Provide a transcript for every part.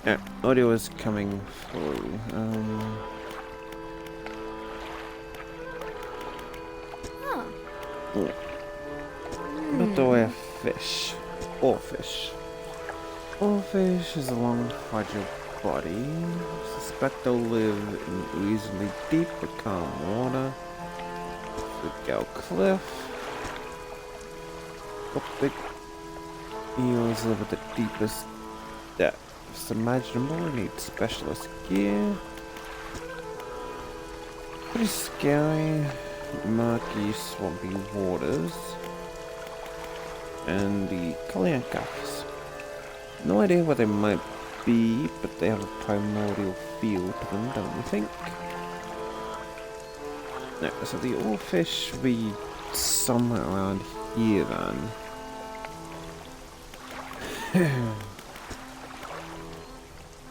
Yeah, audio is coming through. Oh. Not the way of fish. Oarfish. Oarfish is a long, fragile body. Suspect they'll live in reasonably deep but calm water. Gal Cliff. Big eels live at the deepest depths imaginable and need specialist gear. Pretty scary, murky, swampy waters. And the Kaliakas. No idea what they might be, but they have a primordial feel to them, don't you think? No, so the oarfish should be somewhere around here then.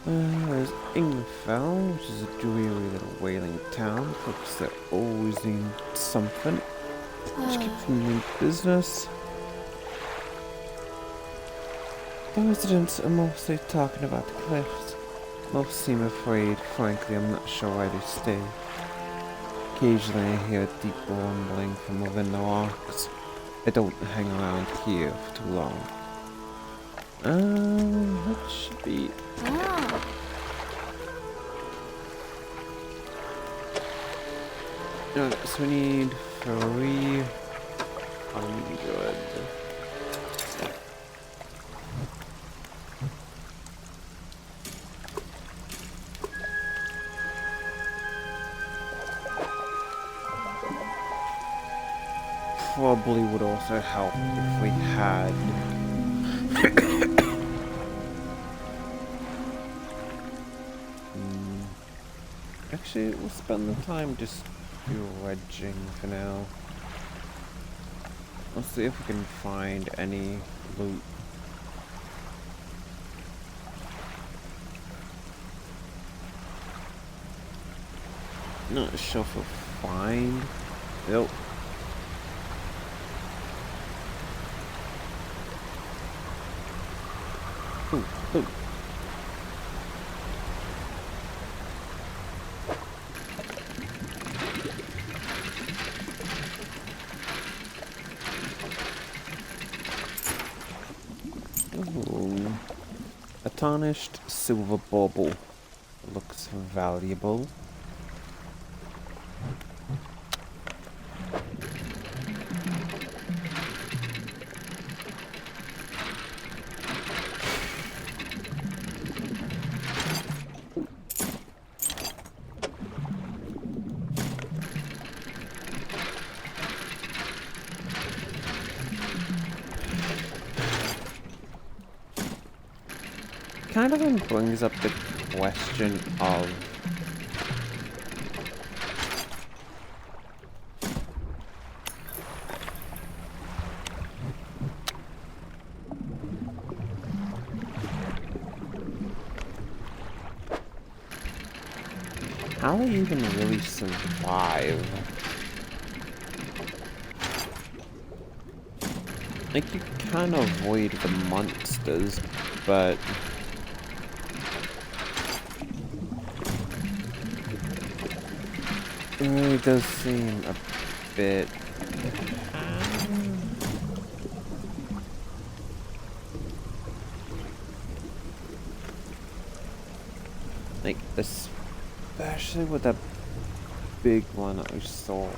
There's Ingfell, which is a dreary little whaling town. Folks that always need something, which keeps them in business. The residents are mostly talking about the cliffs. Most seem afraid. Frankly, I'm not sure why they stay. Occasionally I hear a deep rumbling from within the rocks. I don't hang around here for too long. That should be it. Alright, so we need 300. Probably would also help if we had actually, we'll spend the time just dredging for now. Let's see if we can find any loot. Not sure if we'll find. Nope. Ooh, ooh. Ooh. A tarnished silver bauble. Looks valuable. Kind of then brings up the question of how they even really survive. Like, you can avoid the monsters, but it really does seem a bit like, especially with that big one that we saw.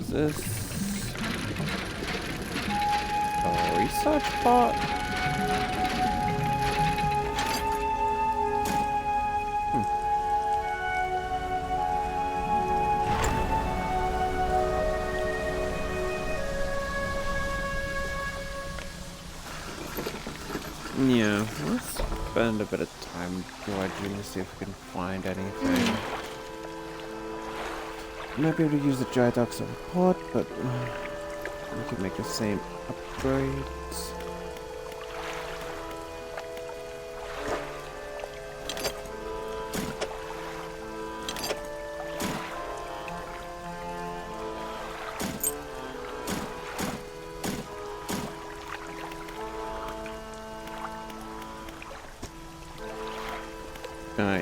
Is this a research pot? Yeah, let's spend a bit of time dredging to see if we can find anything. Might be able to use the dry docks of a pot, but we can make the same upgrades.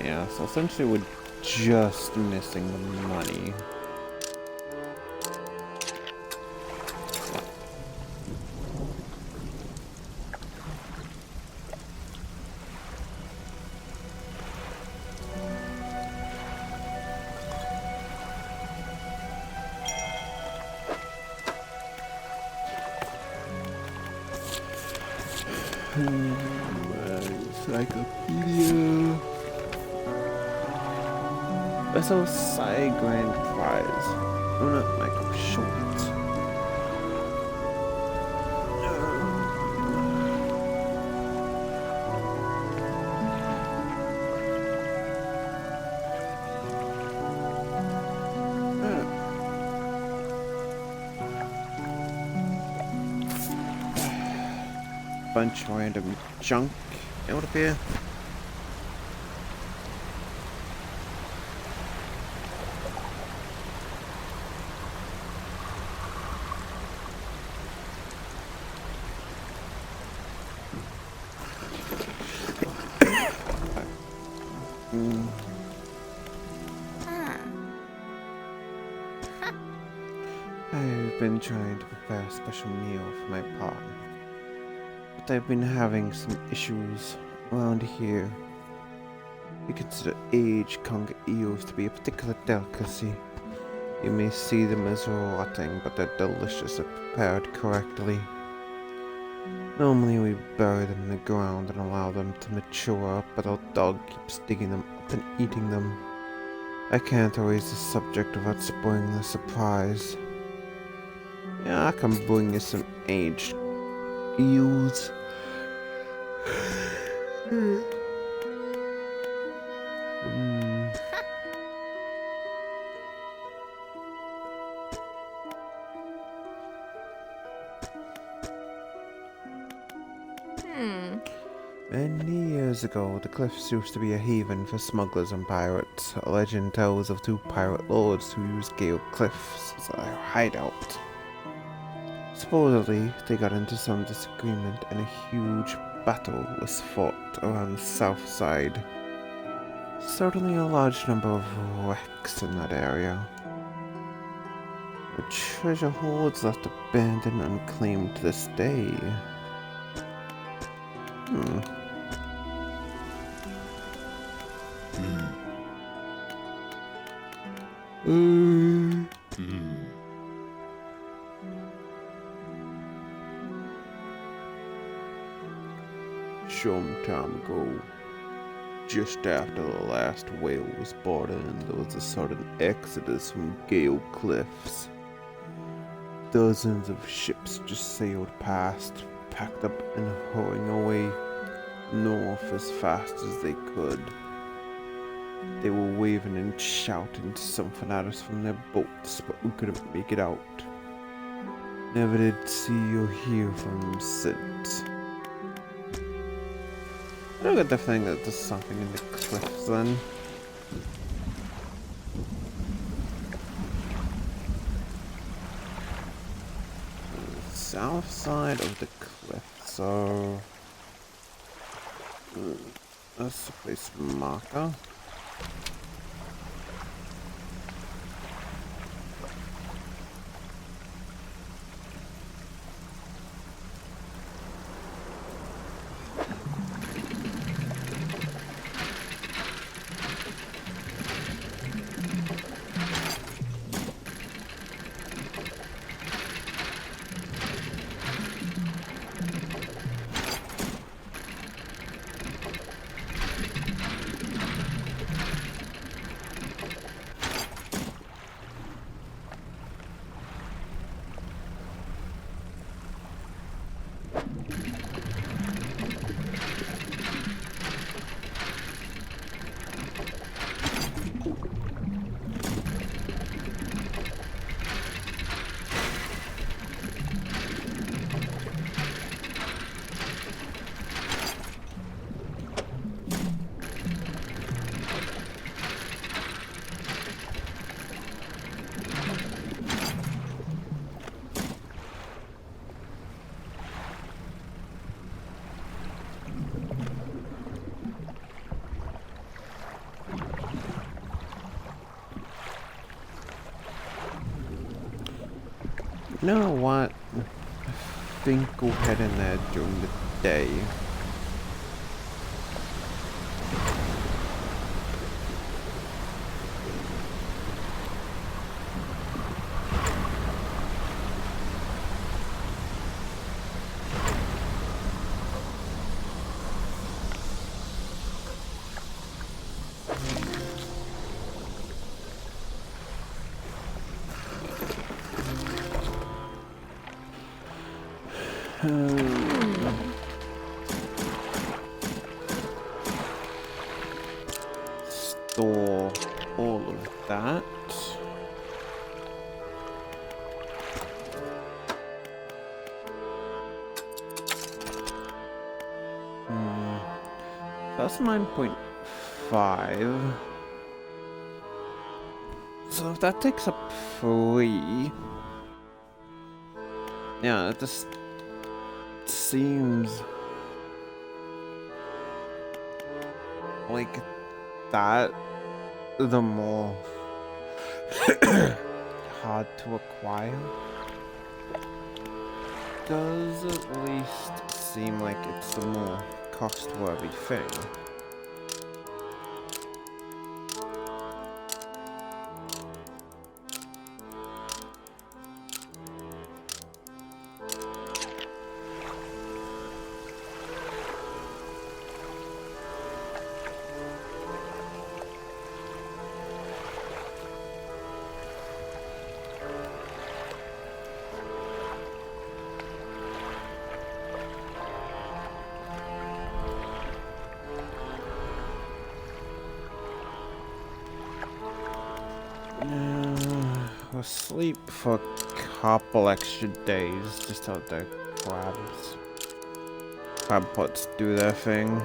Yeah, so essentially we're just missing the money. Encyclopedia. Vessel Psy Grand Prize. Owner Michael Schultz. Bunch of random junk out of here. I've been trying to prepare a special meal for my partner, but I've been having some issues around here. We consider aged conger eels to be a particular delicacy. You may see them as rotting, but they're delicious if prepared correctly. Normally we bury them in the ground and allow them to mature, but our dog keeps digging them up and eating them. I can't raise the subject without spoiling the surprise. Yeah, I can bring you some aged eels. Many years ago, the cliffs used to be a haven for smugglers and pirates. A legend tells of two pirate lords who used Gale Cliffs as a hideout. Supposedly, they got into some disagreement and a huge battle was fought around the south side. Certainly a large number of wrecks in that area. The treasure hoards left abandoned and unclaimed to this day. Some time ago, just after the last whale was brought in, there was a sudden exodus from Gale Cliffs. Dozens of ships just sailed past, packed up and hurrying away north as fast as they could. They were waving and shouting something at us from their boats, but we couldn't make it out. Never did see or hear from them since. I don't get the thing that there's something in the cliffs then. The south side of the cliff, so that's the place marker. You know what? I think we'll head in there during the day. Store all of that. That's 9.5. So if that takes up 3. Yeah, it just seems like that the more hard to acquire. Does at least seem like it's the more cost-worthy thing. We'll sleep for a couple extra days just till the crab pots do their thing.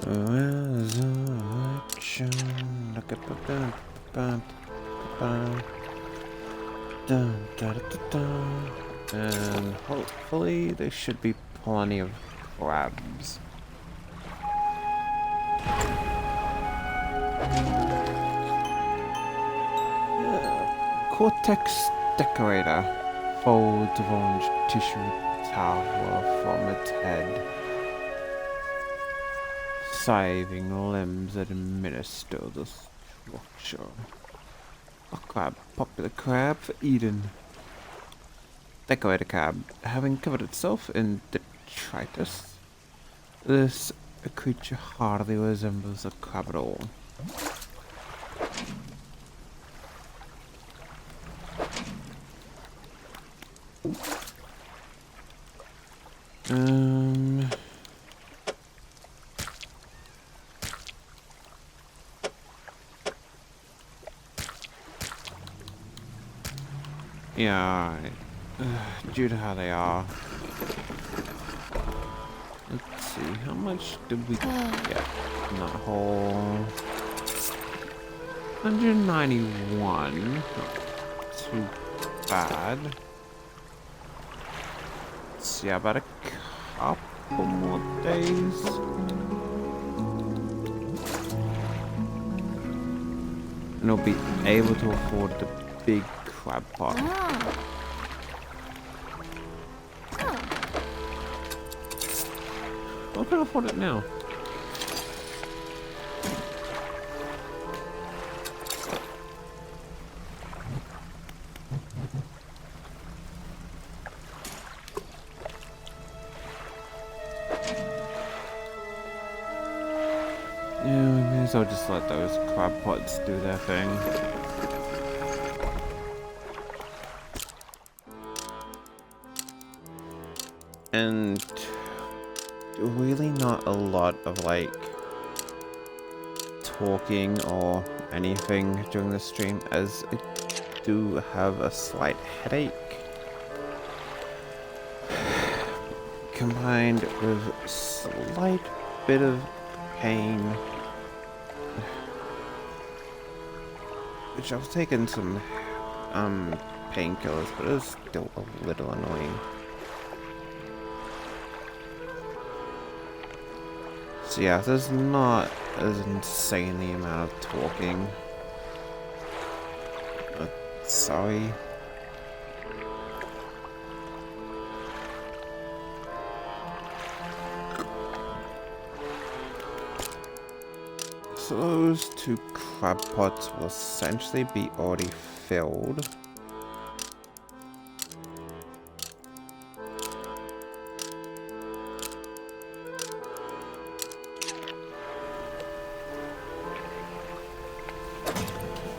Resurrection. Look at and hopefully there should be plenty of crabs. Cortex decorator folds of orange tissue tower from its head. Scything limbs that administer the structure. A crab, popular crab for Eden. Decorator crab, having covered itself in detritus, this creature hardly resembles a crab at all. Yeah, due to how they are. Let's see, how much did we get from that whole 191? Not too bad. Let's see, about a couple more days. And I'll be able to afford the big crab pot. I can afford it now. Yeah, we may as well just let those crab pots do their thing. And really not a lot of like talking or anything during the stream, as I do have a slight headache combined with slight bit of pain which I was taking some painkillers, but it was still a little annoying. So yeah, there's not as insanely amount of talking. Sorry. So those 2 crab pots will essentially be already filled.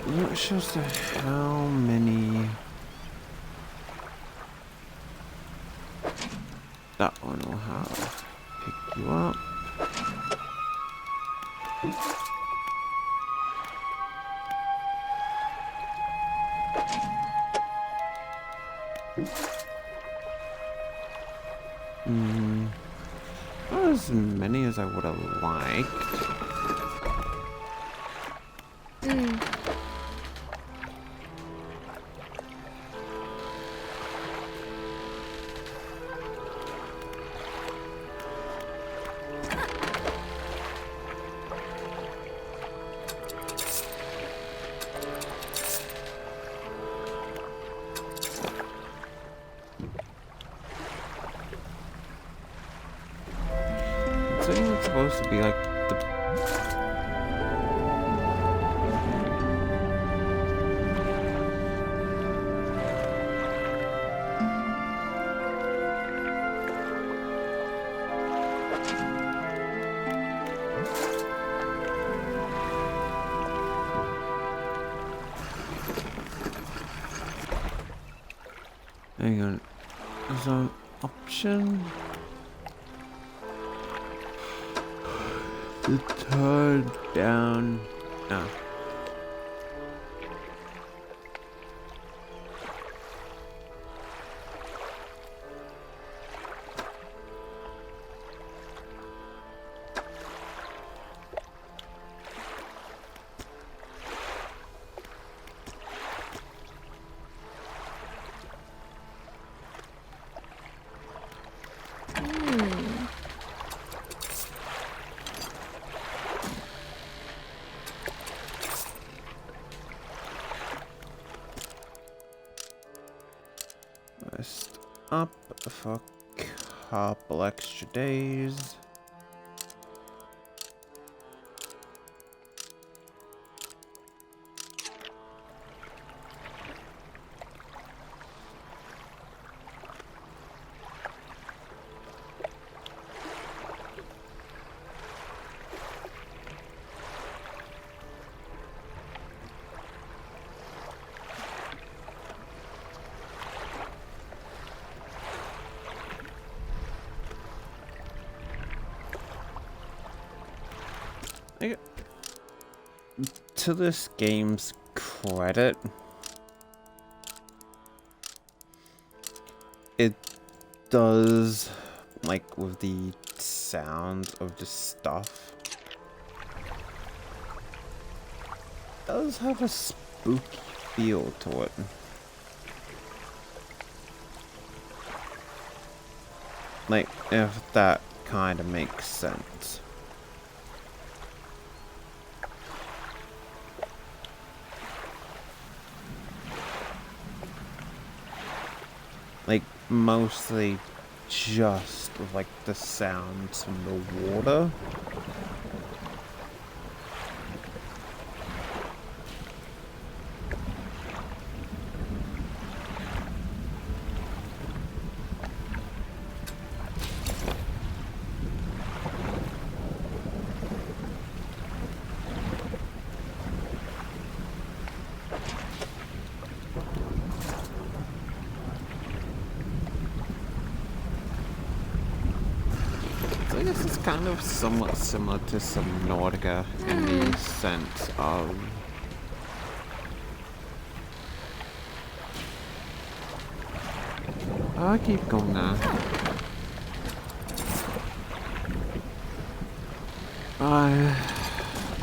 I'm not sure as to how many... That one will have. Pick you up. Not as many as I would have liked. I think it's supposed to be like the... Hang on. There's an option to turn down. No. Rest up for a couple extra days. To this game's credit, it does, like, with the sound of the stuff, does have a spooky feel to it. Like, if that kind of makes sense. Like, mostly just with, like, the sounds from the water. I guess it's kind of somewhat similar to Subnautica in the sense of I'll keep going now.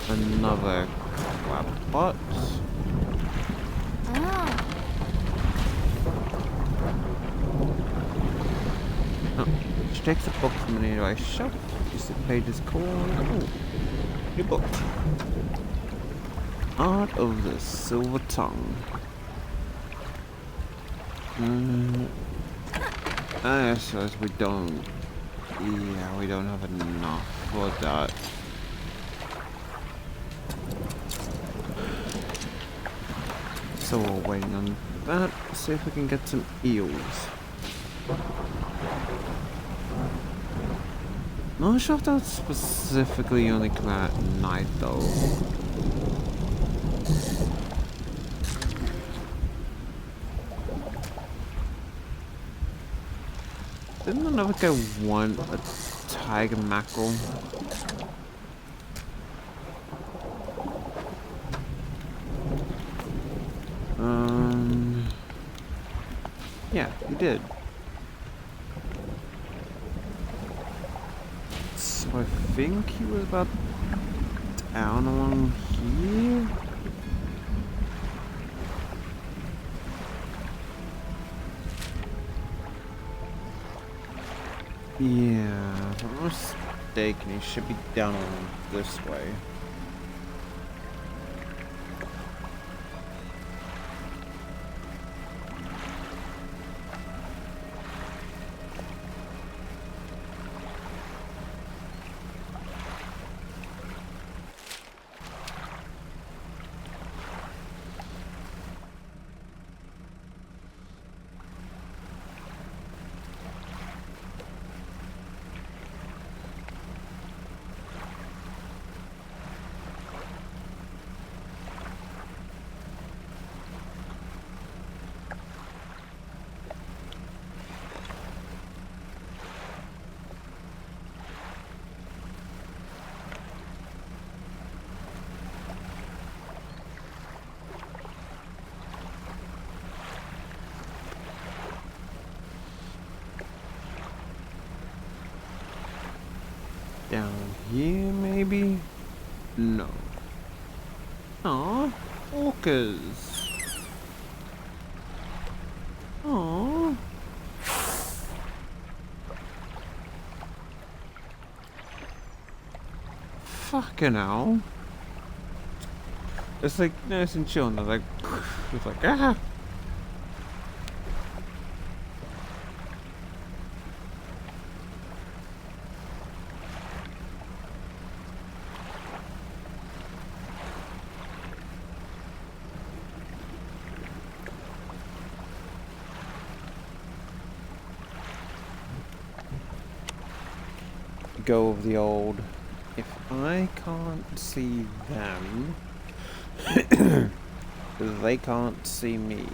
Another crab pot. She takes a book from a nearby shelf. Just the pages called. Oh, new book. Art of the Silver Tongue. I suppose we don't. Yeah, we don't have enough for that. So we're waiting on that. See if we can get some eels. Not sure if that specifically only come out at night though. Didn't another guy want a tiger mackerel? Yeah, he did. So I think he was about down along here. Yeah, if I'm not mistaken, he should be down along this way. Down here, maybe? No. Aw, orcas. Aw. Fucking hell. It's like nice and chill, and they're like, it's like, ah. Go of the old, if I can't see them, they can't see me.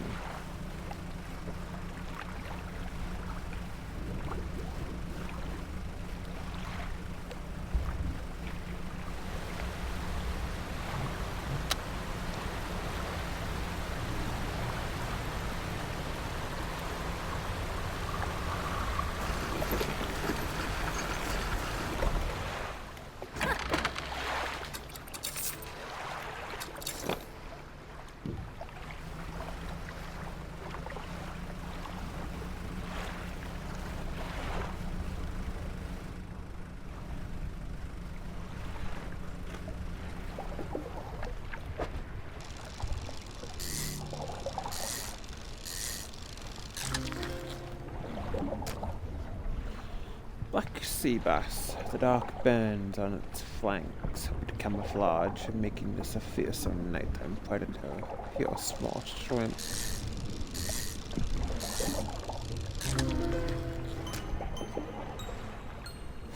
Black sea bass, the dark bands on its flanks with camouflage, making this a fearsome nighttime predator. Pure small shrimp.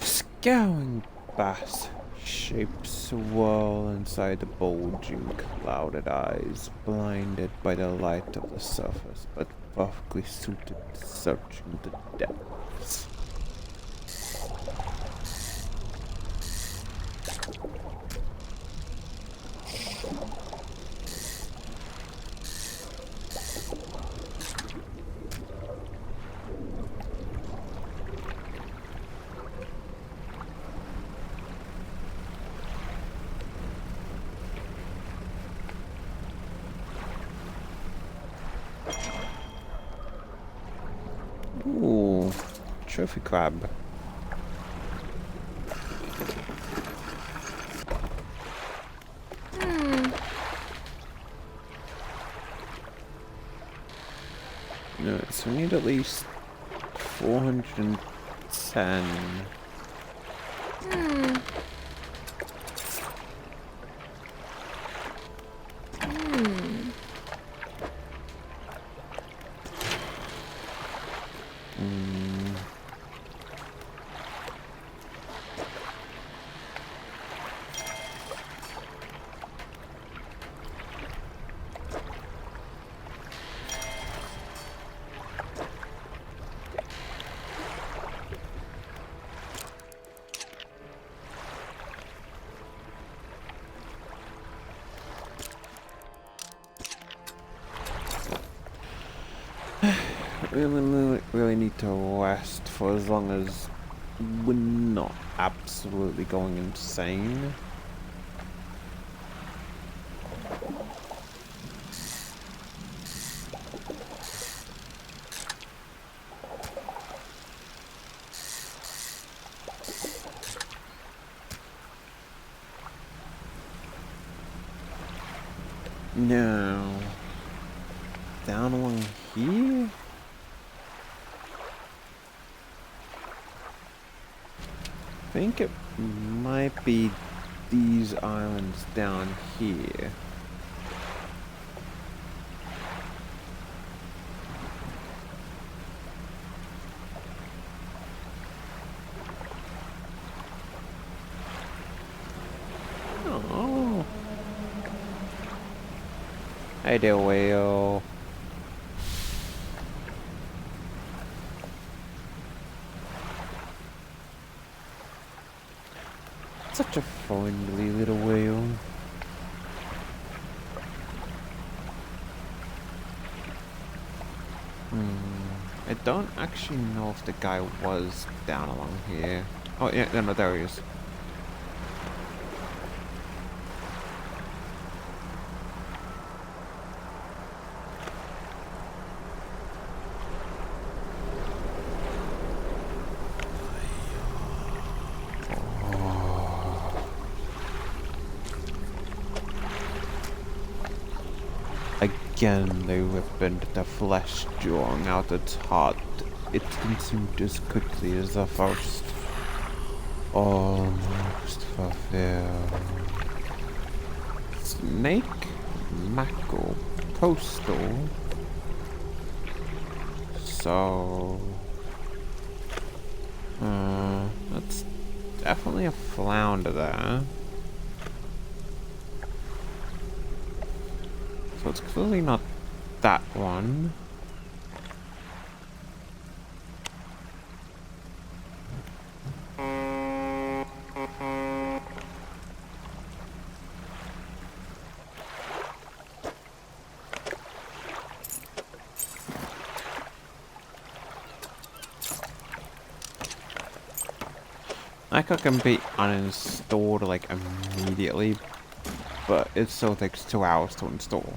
Scowling bass shapes swirl inside the bulging, clouded eyes, blinded by the light of the surface, but perfectly suited to searching the depths. Ooh, trophy crab. No, so we need at least 410. Hmm. Mm. Really need to rest for as long as we're not absolutely going insane. No. Down along here? I think it might be these islands down here. Oh. Hey there, whale. Such a friendly little whale. I don't actually know if the guy was down along here. Oh, yeah, no, there he is. Again, they ripped the flesh, drawing out its heart. It consumed as quickly as the first. Almost fulfilled. Snake, mackerel, coastal. So, that's definitely a flounder there. So it's clearly not that one. Like I can be uninstalled like immediately, but it still takes 2 hours to install.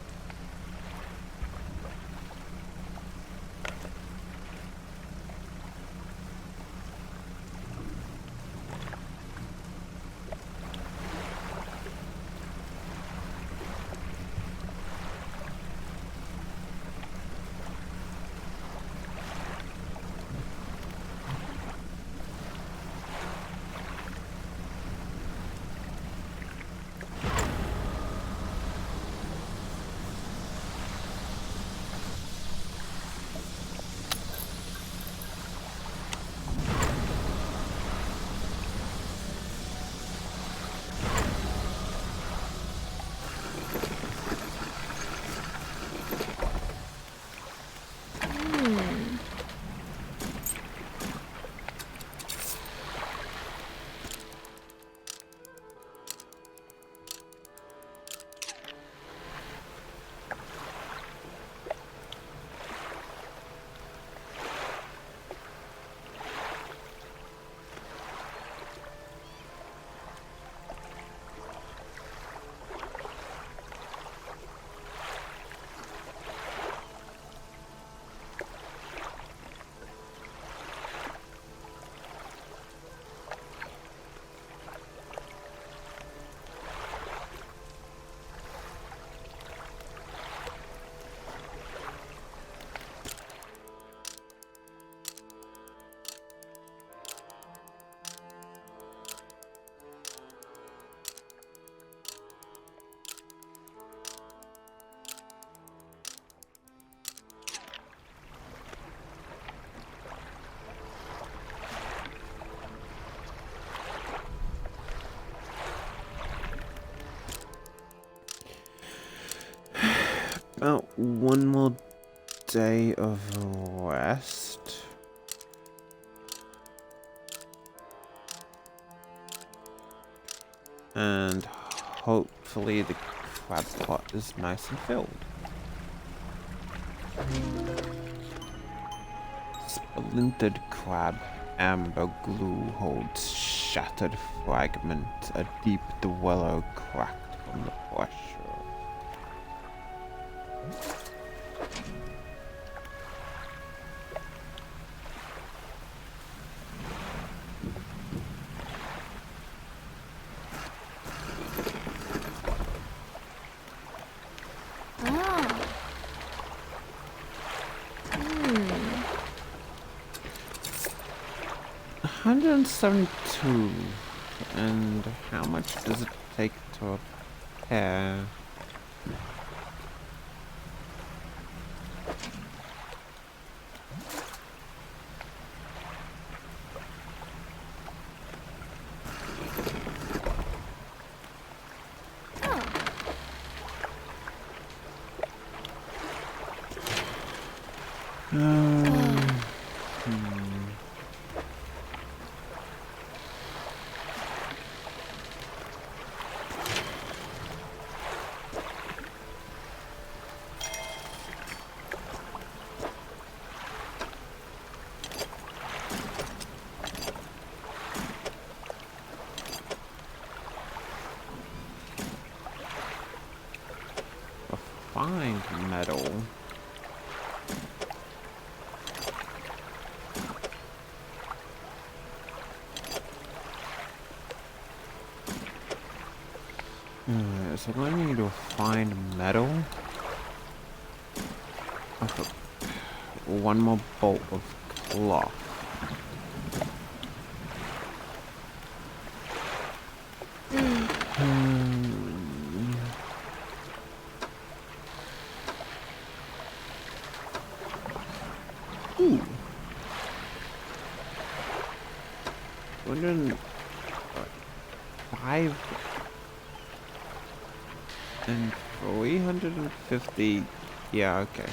about one more day of rest. And hopefully the crab pot is nice and filled. Splintered crab amber glue holds shattered fragment, a deep dweller cracked from the pressure. Ah. 172. And how much does it take to repair? Hmm. Refined metal. So I need to find metal. One more bolt of cloth. Ooh. 105 and 350. Yeah, okay.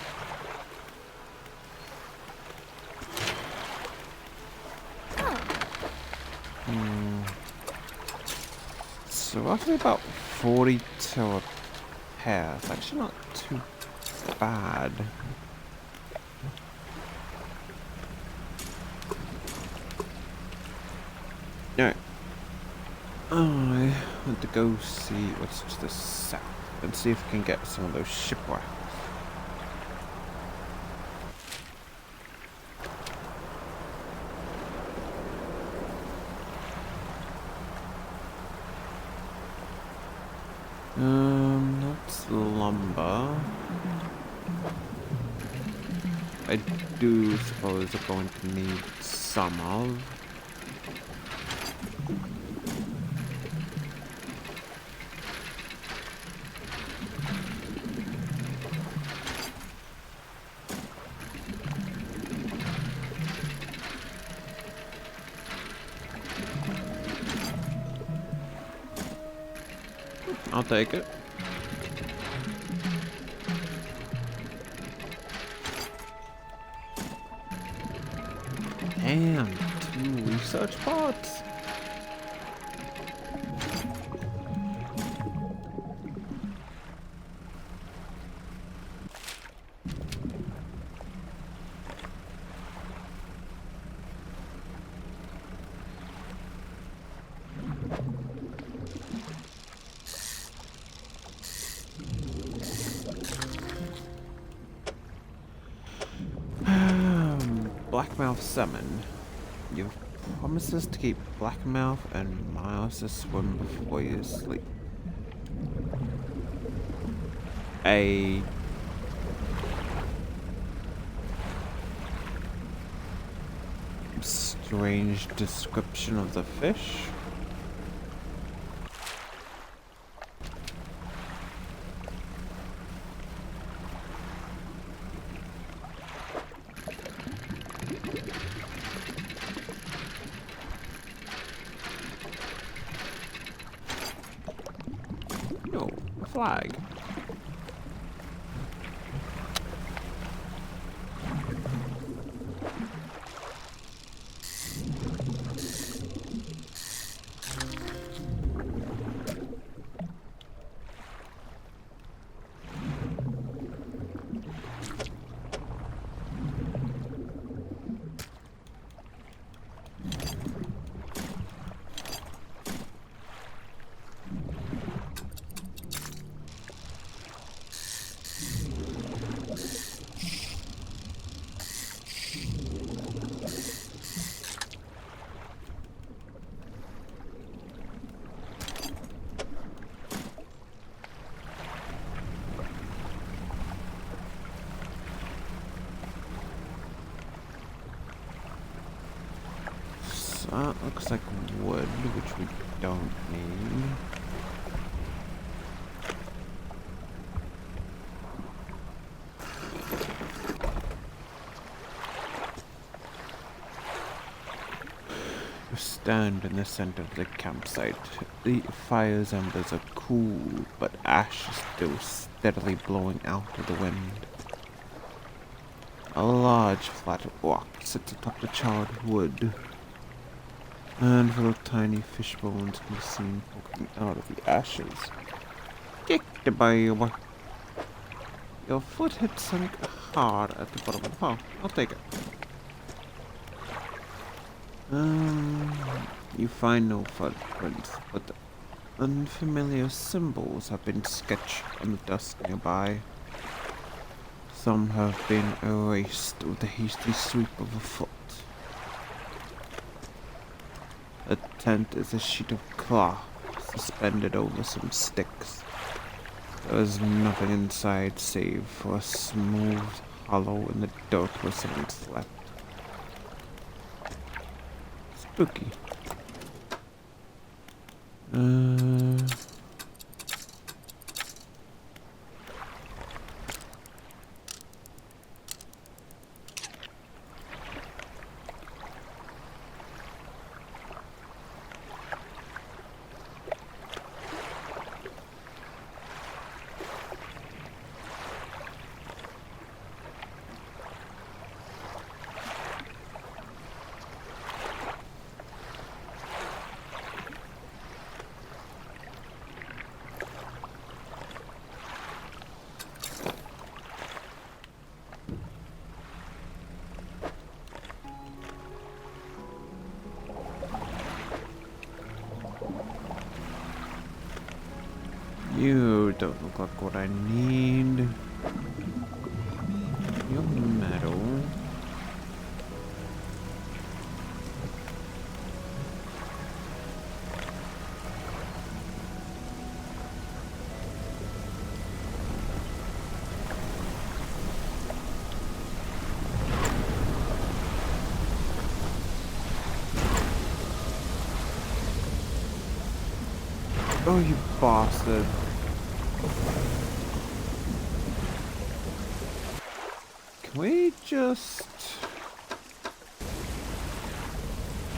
So roughly about 40 to repair. It's actually not too bad. Alright. I want to go see what's to the south and see if we can get some of those shipwrecks. That's lumber. I do suppose we're going to need some of. I'll take it. Damn, 2 research pods. Blackmouth Salmon. You've promised us to keep Blackmouth and Miles to swim before you sleep. A strange description of the fish. No, a flag. That looks like wood, which we don't need. You stand in the center of the campsite. The fire's embers are cool, but ash is still steadily blowing out of the wind. A large flat rock sits atop the charred wood. A handful of tiny fish bones can be seen poking out of the ashes. Kick the babe. Your foot had sunk hard at the bottom of the pile. I'll take it. You find no footprints, but unfamiliar symbols have been sketched on the dust nearby. Some have been erased with a hasty sweep of a foot. The tent is a sheet of cloth suspended over some sticks. There is nothing inside save for a smooth hollow in the dirt where someone slept. Spooky. You don't look like what I need. You're metal. Oh, you bastard. Can we just...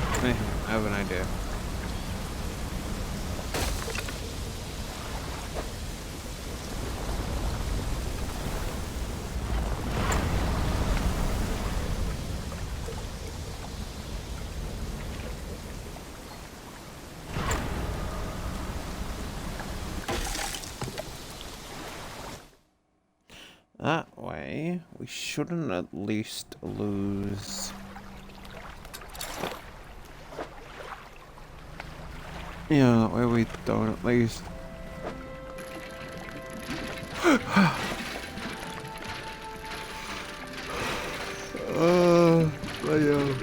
I have an idea. That way, we shouldn't at least lose... Yeah, that way we don't at least... Leo.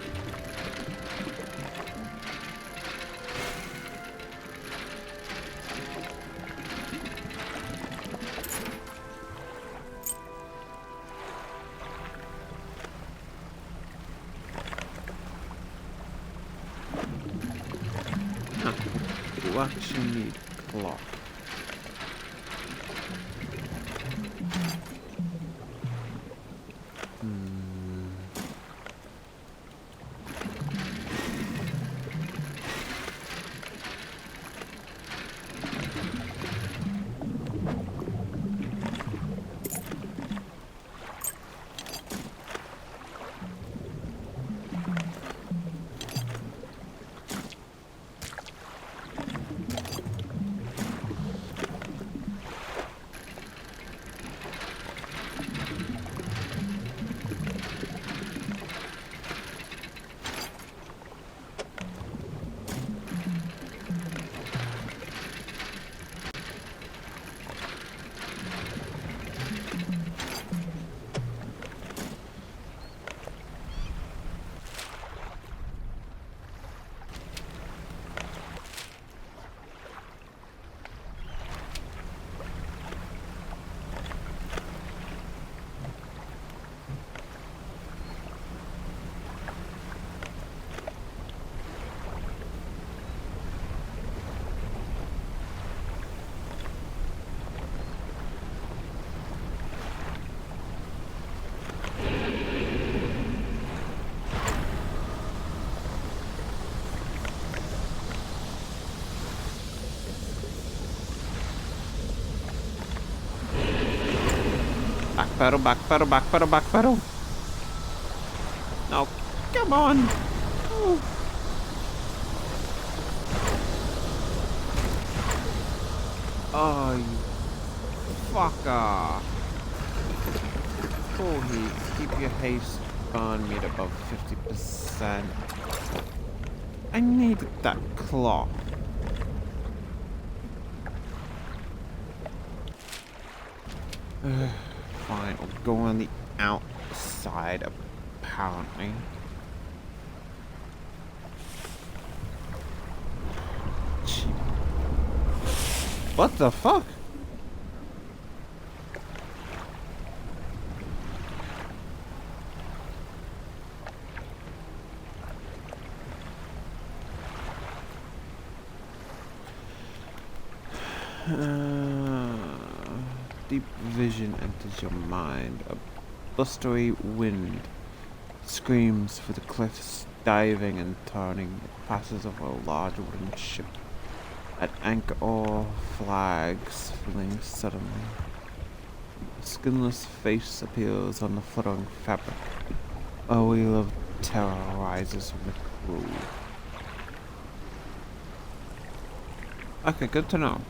You actually need clock. pedal, back pedal, back pedal, back pedal. No, come on. Ooh. Oh, you fucker. Cool heat. Keep your haste burn meter above 50%. I needed that cloth. Fine, I'll go on the outside, apparently. Cheap. What the fuck? Deep vision enters your mind. A blustery wind screams for the cliffs, diving and turning. It passes over a large wooden ship at anchor or flags, filling suddenly. A skinless face appears on the fluttering fabric. A wheel of terror rises from the crew. Okay, good to know.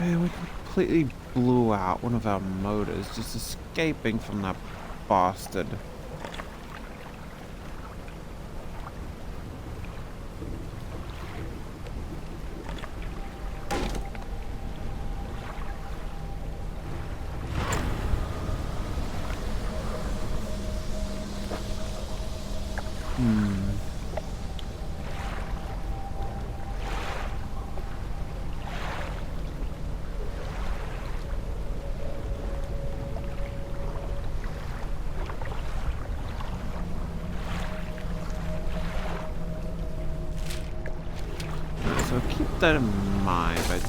We completely blew out one of our motors just escaping from that bastard. So keep that in mind. I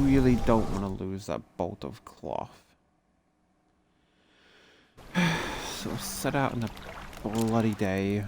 really don't want to lose that bolt of cloth. So set out in a bloody day.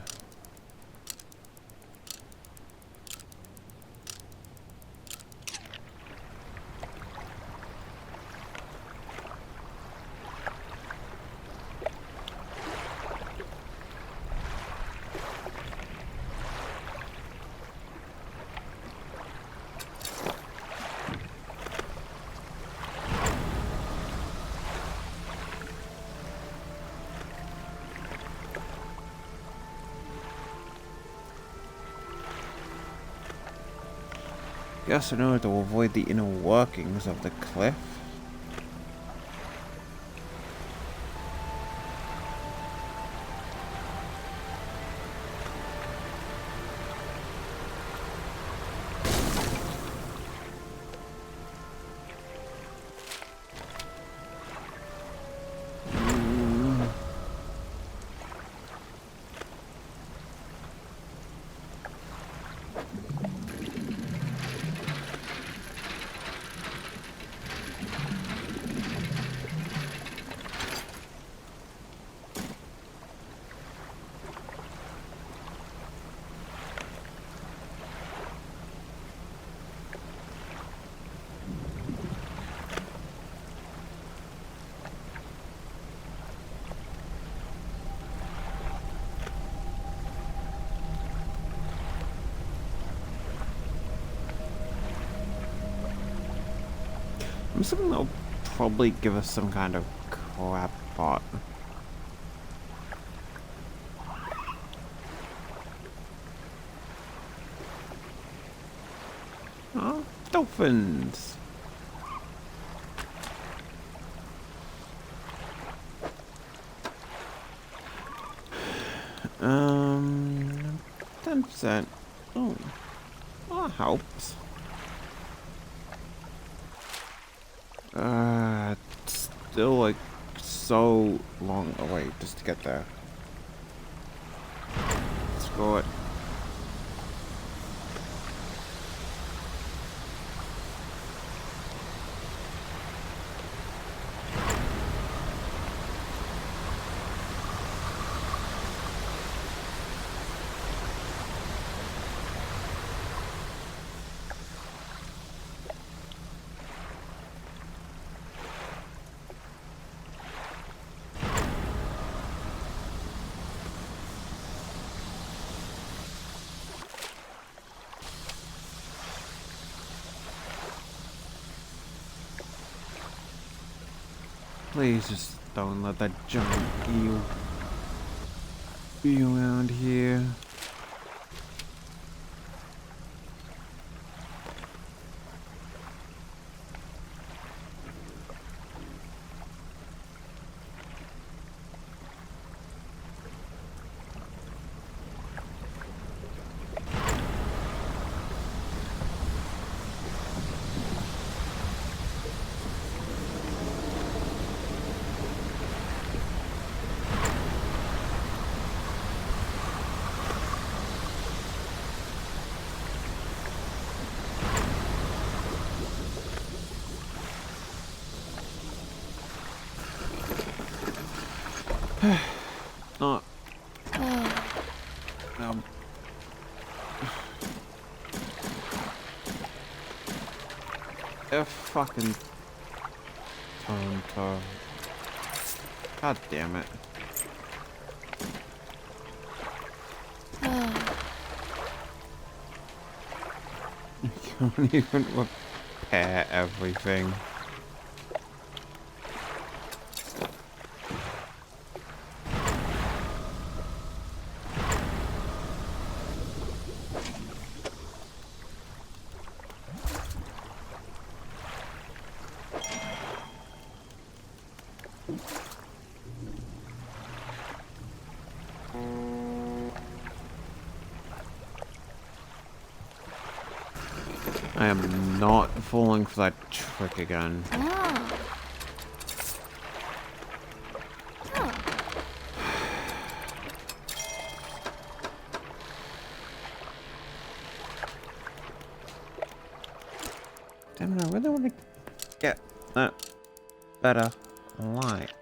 Yes, in order to avoid the inner workings of the cliff. I'm assuming they'll probably give us some kind of crap pot. Oh, dolphins! Um, 10%. Oh, well, that helps. It's still like so long away just to get there. Screw it. Please just don't let that giant eel be around here. Not. A fucking Tonto. God damn it. You can't even repair everything. I am not falling for that trick again. Damn it, I really want to get that better light.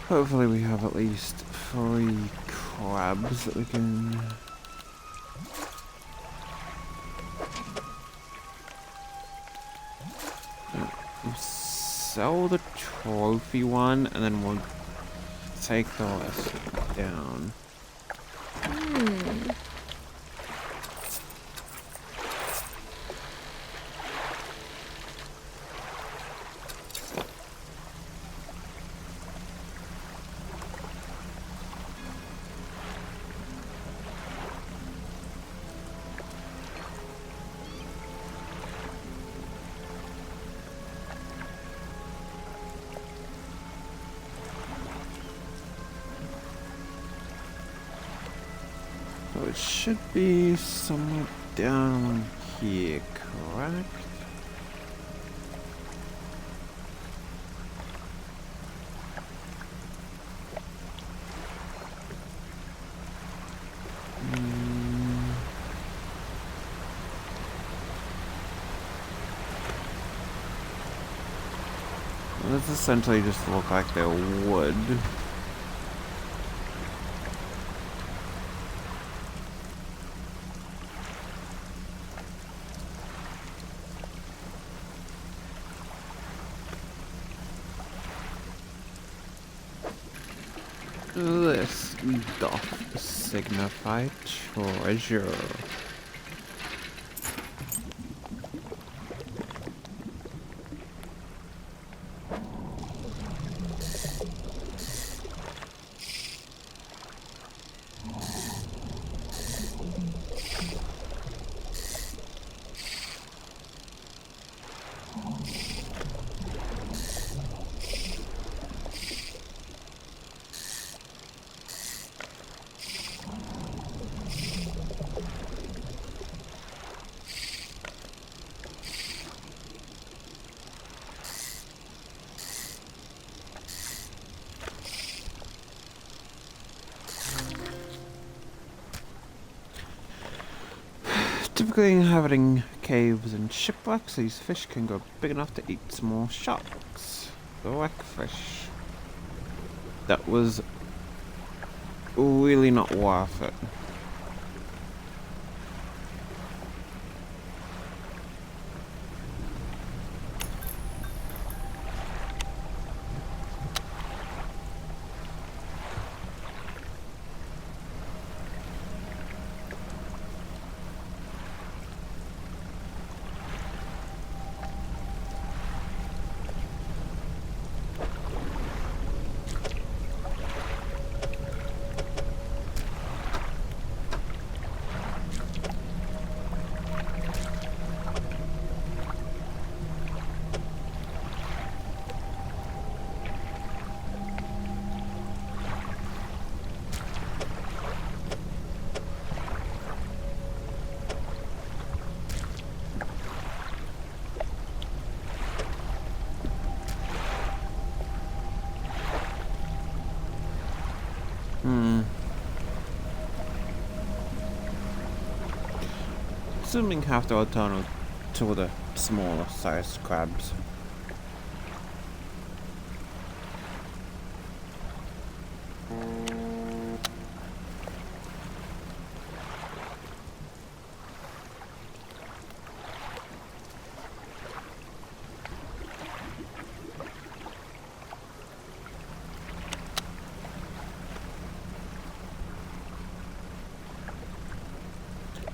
Hopefully we have at least 3 crabs that we can... sell the trophy one, and then we'll take the rest down. So it should be somewhere down here, correct? This essentially just look like they're wood. This doth signify treasure. Typically inhabiting caves and shipwrecks, these fish can grow big enough to eat small sharks. The wreckfish. That was really not worth it. Assuming have to return to the smaller sized crabs.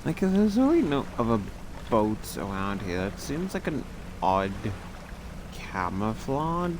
Like, there's really no other boats around here. It seems like an odd camouflage.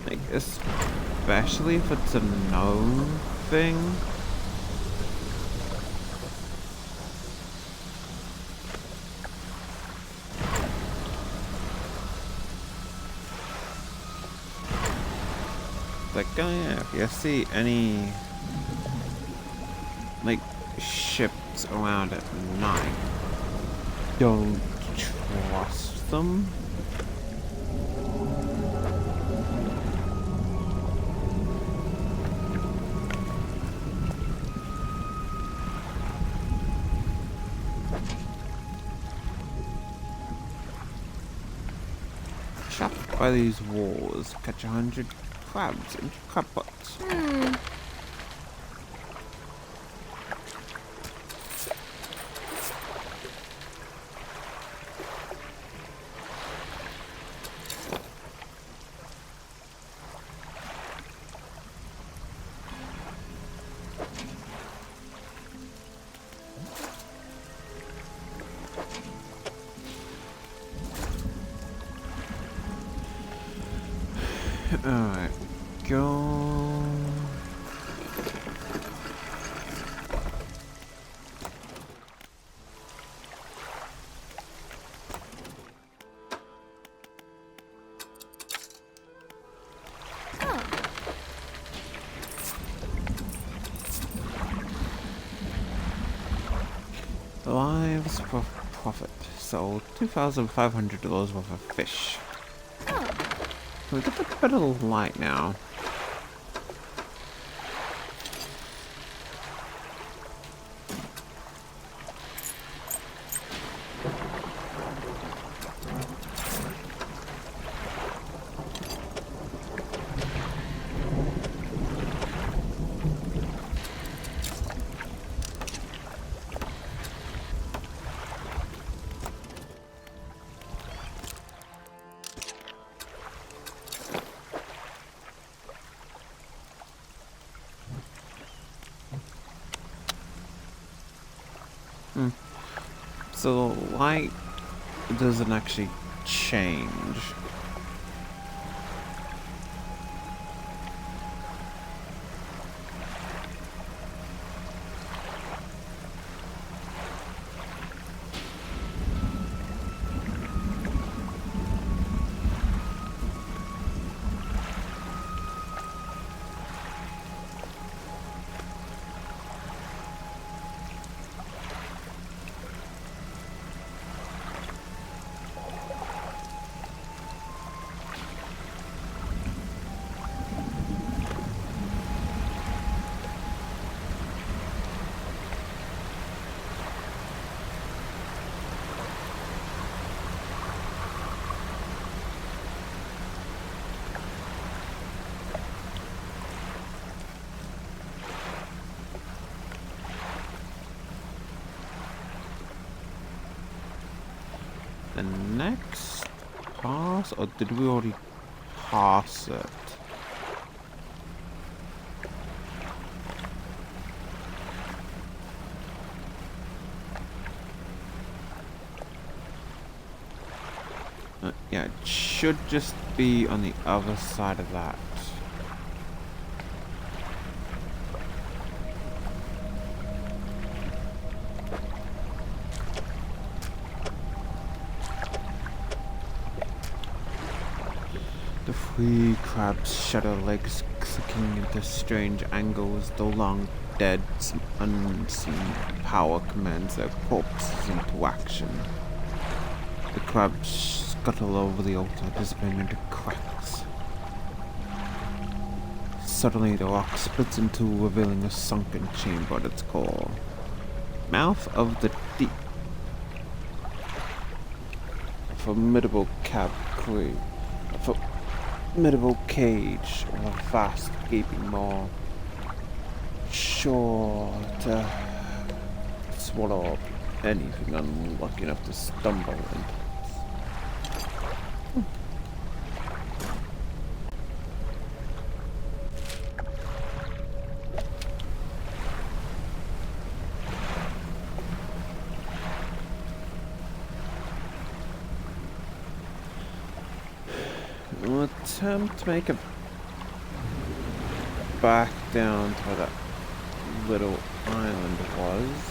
Like, especially if it's a known thing. Like, oh yeah, if you see any, like, ships around at night, don't trust them. Trapped by these walls, catch 100 crabs in crab pots. Alright, go. Lives profit. Sold $2,500 worth of fish. We got a bit of light now. So the light doesn't actually change. the next pass, or did we already pass it? Yeah, it should just be on the other side of that. The three crabs shut their legs, clicking into strange angles. The long dead, unseen power commands their corpses into action. The crabs scuttle over the altar, disappearing into cracks. Suddenly the rock splits in two, revealing a sunken chamber at its core. Mouth of the deep. A formidable formidable cage of a vast gaping maw. Sure to swallow up anything unlucky enough to stumble into. We'll attempt to make it back down to where that little island was.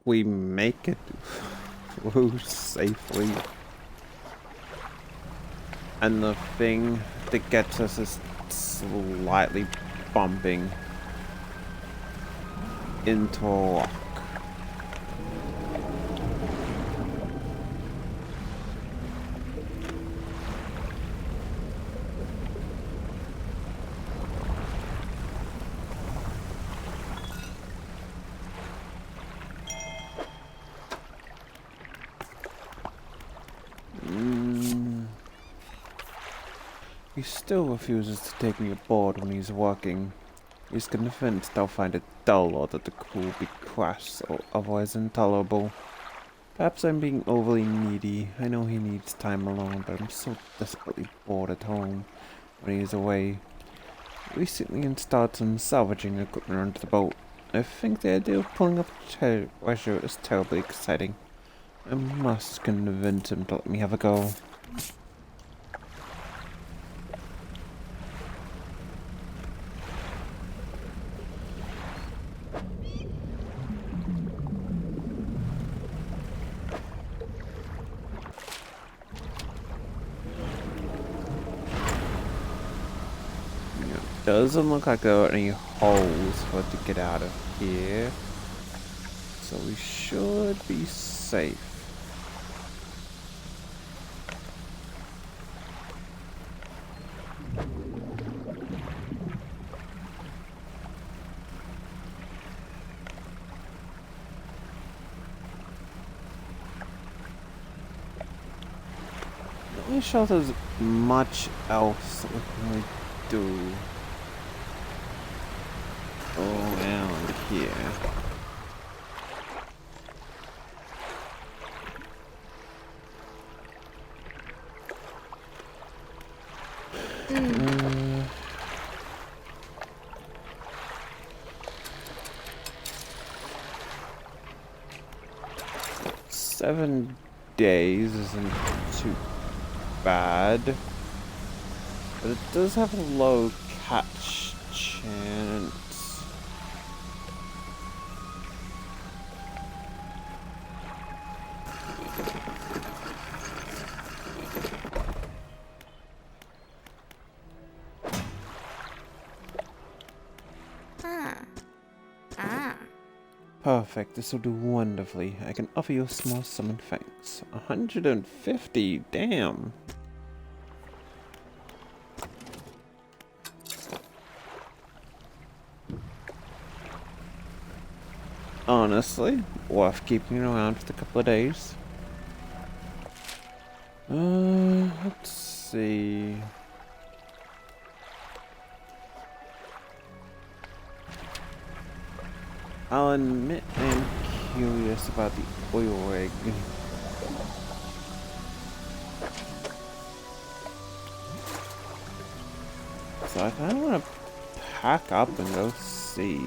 We make it through safely. And the thing that gets us is slightly bumping into a rock. He still refuses to take me aboard when he's working. He's convinced I'll find it dull or that the crew will be crass or otherwise intolerable. Perhaps I'm being overly needy. I know he needs time alone, but I'm so desperately bored at home when he's away. Recently installed some salvaging equipment onto the boat. I think the idea of pulling up treasure is terribly exciting. I must convince him to let me have a go. Doesn't look like there are any holes for it to get out of here, so we should be safe. Not really sure there's much else that we can really do. Around here. Mm. Uh, 7 days isn't too bad, but it does have a low catch chance. Perfect, this will do wonderfully. I can offer you a small sum in thanks. 150, damn. Honestly, worth keeping around for a couple of days. Let's see. I'll admit I am curious about the oil rig. So I kinda wanna pack up and go see.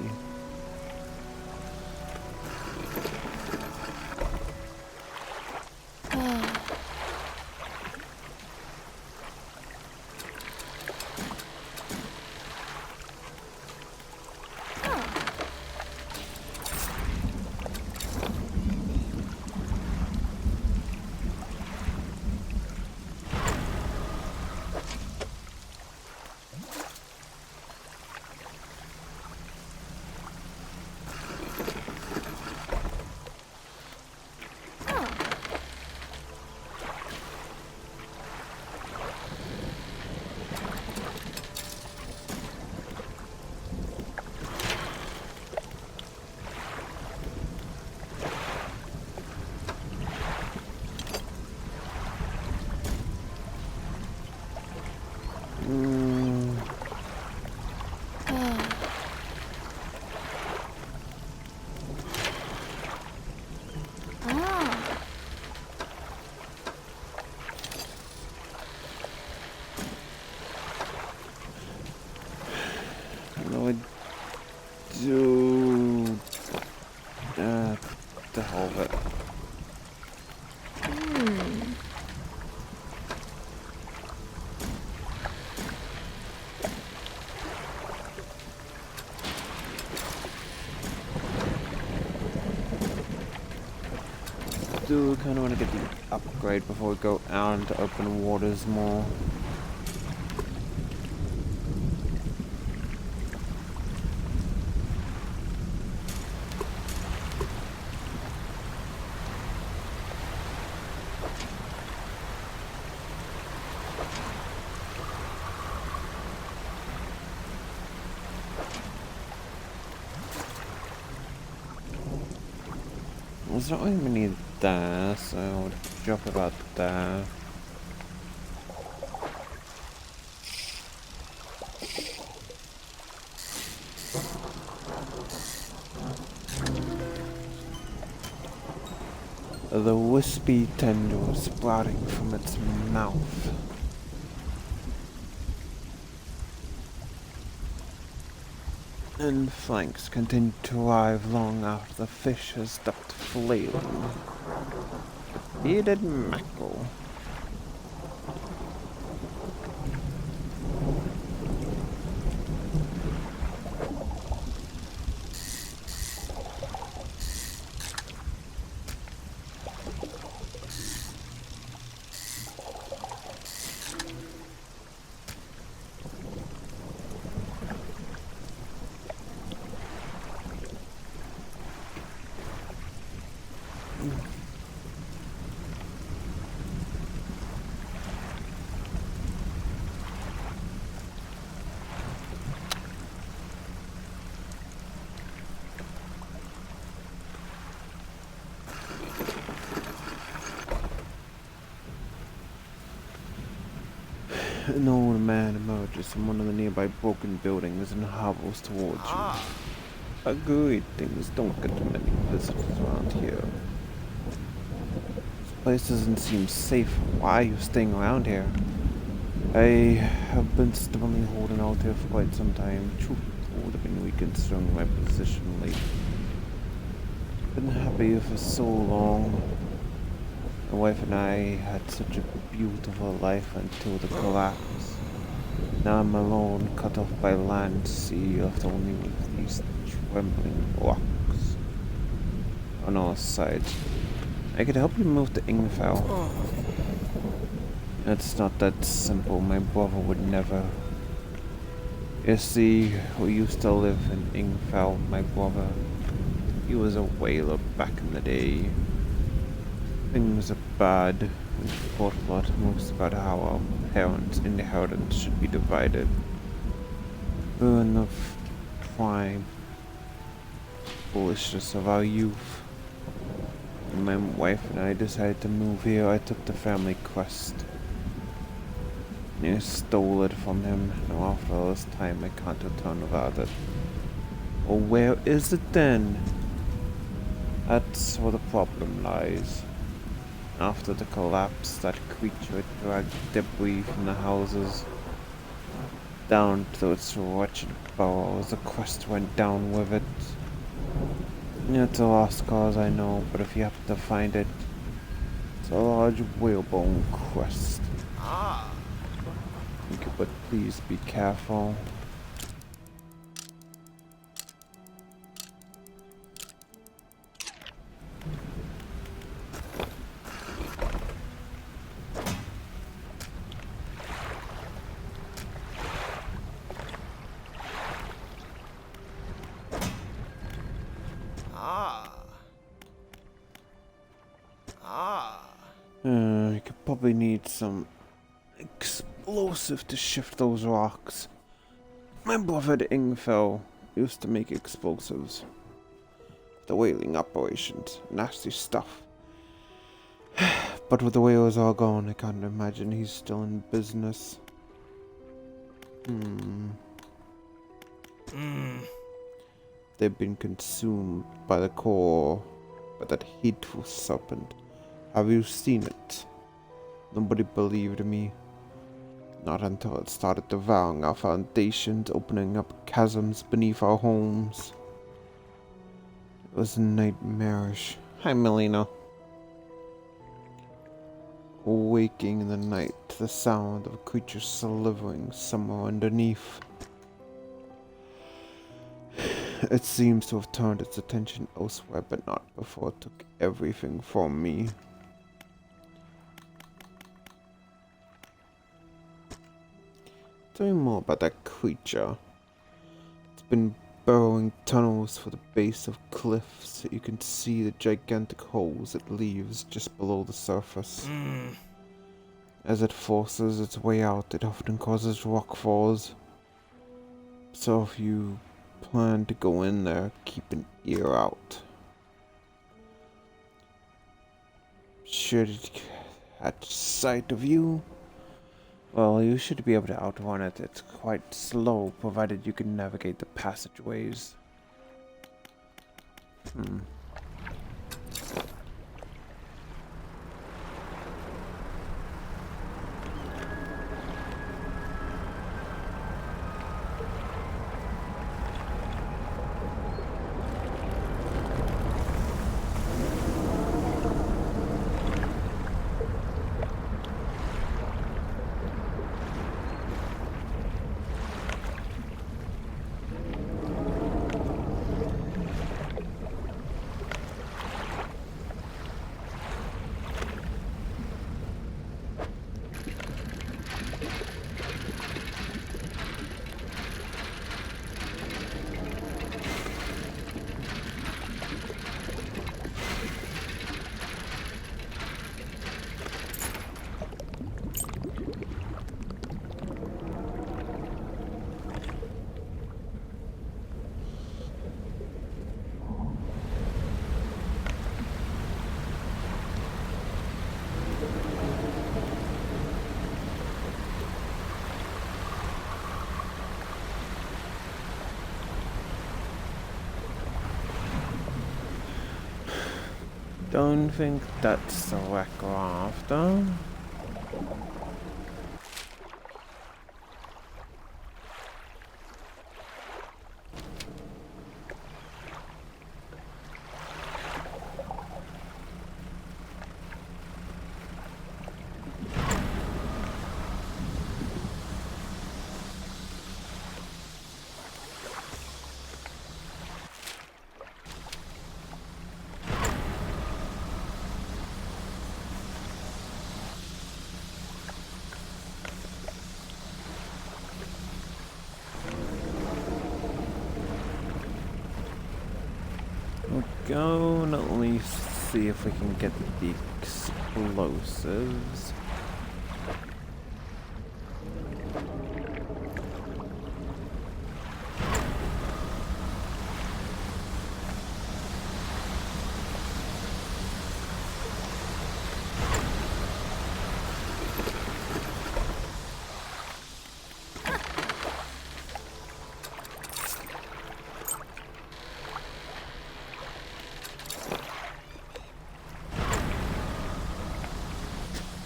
Mm, what do I do? The hell of it. Do kind of want to get the upgrade before we go out into open waters more. There's not really many there, so I'll drop about there. The wispy tendril sprouting from its mouth. And flanks continue to arrive long after the fish has stopped flailing. Bearded mackerel. An old man emerges from one of the nearby broken buildings and hobbles towards you. Agreed, things don't get many visitors around here. This place doesn't seem safe. Why are you staying around here? I have been stubbornly holding out here for quite some time. Truth would have been reconsidering my position lately. Been happy for so long. My wife and I had such a beautiful life until the collapse. Now I'm alone, cut off by land, sea, left only with these trembling rocks on all sides. I could help you move to Ingfell. It's not that simple. My brother would never. You see, we used to live in Ingfell, my brother. He was a whaler back in the day. Things are bad. We fought a lot most about how our parents' inheritance should be divided. Burn of crime. Foolishness of our youth. When my wife and I decided to move here, I took the family crest. You stole it from him. Now after all this time, I can't return without it. Well, where is it then? That's where the problem lies. After the collapse, that creature dragged debris from the houses down to its wretched burrows. The crest went down with it. It's a lost cause, I know, but if you happen to find it, it's a large whalebone crest. But please be careful. You could probably need some explosive to shift those rocks. My brother at Ingfell used to make explosives. The whaling operations, nasty stuff. But with the whales all gone, I can't imagine he's still in business. They've been consumed by the core, by that hateful serpent. Have you seen it? Nobody believed me. Not until it started devouring our foundations, opening up chasms beneath our homes. It was nightmarish. Hi, Melina. Waking in the night to the sound of a creature slithering somewhere underneath. It seems to have turned its attention elsewhere, but not before it took everything from me. Tell me more about that creature. It's been burrowing tunnels for the base of cliffs so you can see the gigantic holes it leaves just below the surface. As it forces its way out, it often causes rock falls. So if you plan to go in there, keep an ear out. Should it catch sight of you, well, you should be able to outrun it. It's quite slow, provided you can navigate the passageways. Don't think that's the wreck we're after. go and at least see if we can get the explosives.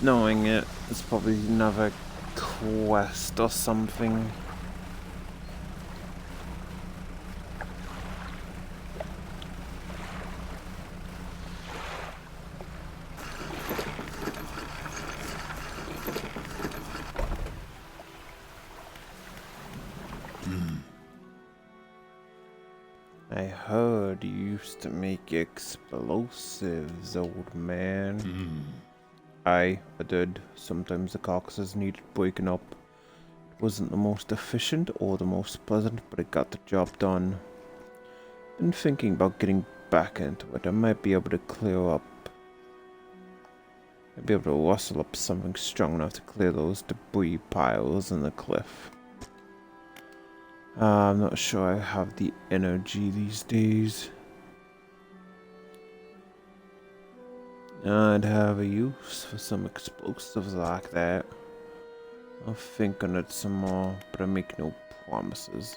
Knowing it, it's probably another quest or something. I heard you used to make explosives, old man. I did. Sometimes the carcasses needed breaking up. It wasn't the most efficient or the most pleasant, but it got the job done. Been thinking about getting back into it. I might be able to clear up. I'd be able to rustle up something strong enough to clear those debris piles in the cliff. I'm not sure I have the energy these days. I'd have a use for some explosives like that. I'll think on it some more, but I make no promises.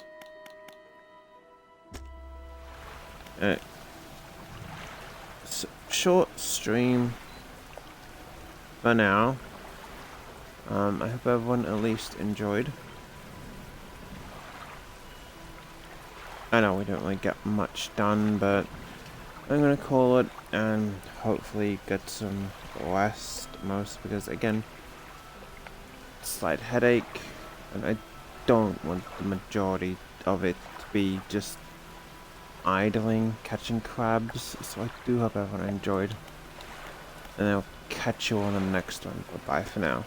Short stream for now. I hope everyone at least enjoyed. I know we don't really get much done, but I'm gonna call it and hopefully get some rest most, because again, slight headache and I don't want the majority of it to be just idling, catching crabs, so I do hope everyone enjoyed, and I'll catch you on the next one. Bye for now.